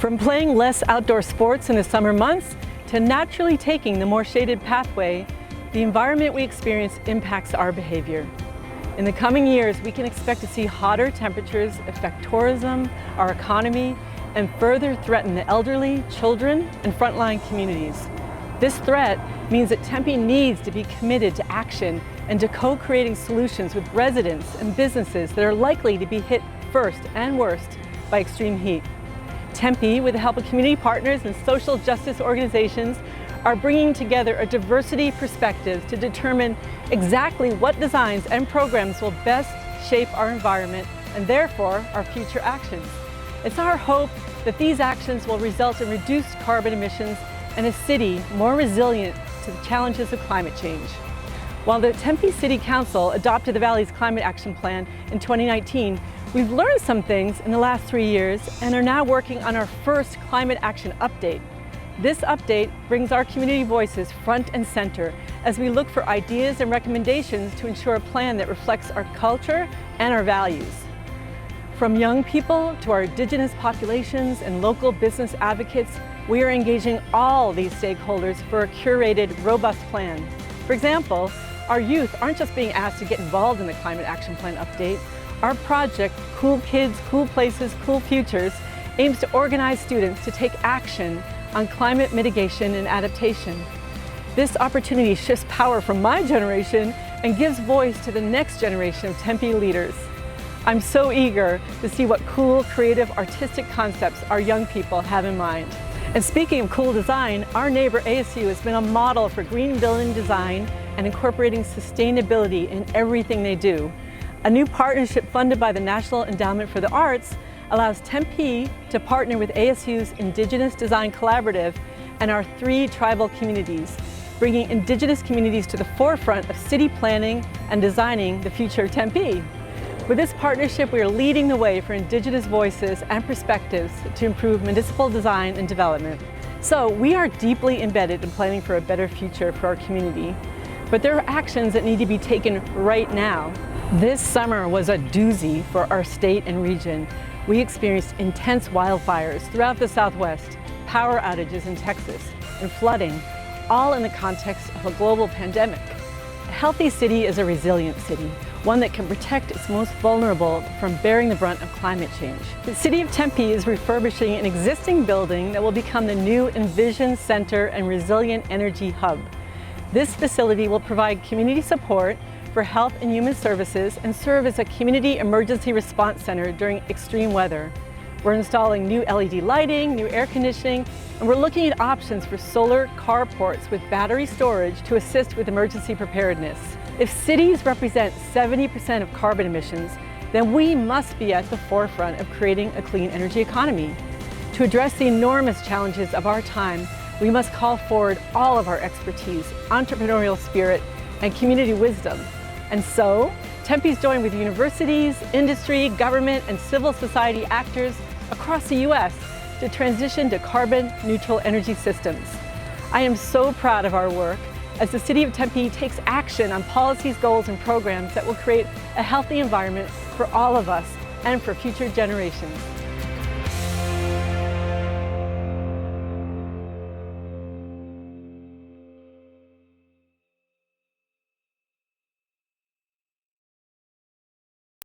From playing less outdoor sports in the summer months to naturally taking the more shaded pathway, the environment we experience impacts our behavior. In the coming years, we can expect to see hotter temperatures affect tourism, our economy, and further threaten the elderly, children, and frontline communities. This threat means that Tempe needs to be committed to action and to co-creating solutions with residents and businesses that are likely to be hit first and worst by extreme heat. Tempe, with the help of community partners and social justice organizations, are bringing together a diversity of perspectives to determine exactly what designs and programs will best shape our environment and therefore our future actions. It's our hope that these actions will result in reduced carbon emissions and a city more resilient to the challenges of climate change. While the Tempe City Council adopted the Valley's Climate Action Plan in 2019, we've learned some things in the last 3 years and are now working on our first climate action update. This update brings our community voices front and center as we look for ideas and recommendations to ensure a plan that reflects our culture and our values. From young people to our indigenous populations and local business advocates, we are engaging all these stakeholders for a curated, robust plan. For example, our youth aren't just being asked to get involved in the Climate Action Plan update. Our project, Cool Kids, Cool Places, Cool Futures, aims to organize students to take action on climate mitigation and adaptation. This opportunity shifts power from my generation and gives voice to the next generation of Tempe leaders. I'm so eager to see what cool, creative, artistic concepts our young people have in mind. And speaking of cool design, our neighbor ASU has been a model for green building design and incorporating sustainability in everything they do. A new partnership funded by the National Endowment for the Arts allows Tempe to partner with ASU's Indigenous Design Collaborative and our 3 tribal communities, bringing Indigenous communities to the forefront of city planning and designing the future of Tempe. With this partnership, we are leading the way for Indigenous voices and perspectives to improve municipal design and development. So we are deeply embedded in planning for a better future for our community, but there are actions that need to be taken right now. This summer was a doozy for our state and region. We experienced intense wildfires throughout the Southwest, power outages in Texas, and flooding, all in the context of a global pandemic. A healthy city is a resilient city, one that can protect its most vulnerable from bearing the brunt of climate change. The City of Tempe is refurbishing an existing building that will become the new Envision Center and Resilient Energy Hub. This facility will provide community support for health and human services and serve as a community emergency response center during extreme weather. We're installing new LED lighting, new air conditioning, and we're looking at options for solar carports with battery storage to assist with emergency preparedness. If cities represent 70% of carbon emissions, then we must be at the forefront of creating a clean energy economy. To address the enormous challenges of our time, we must call forward all of our expertise, entrepreneurial spirit, and community wisdom. And so, Tempe's joined with universities, industry, government, and civil society actors across the U.S. to transition to carbon-neutral energy systems. I am so proud of our work as the City of Tempe takes action on policies, goals, and programs that will create a healthy environment for all of us and for future generations.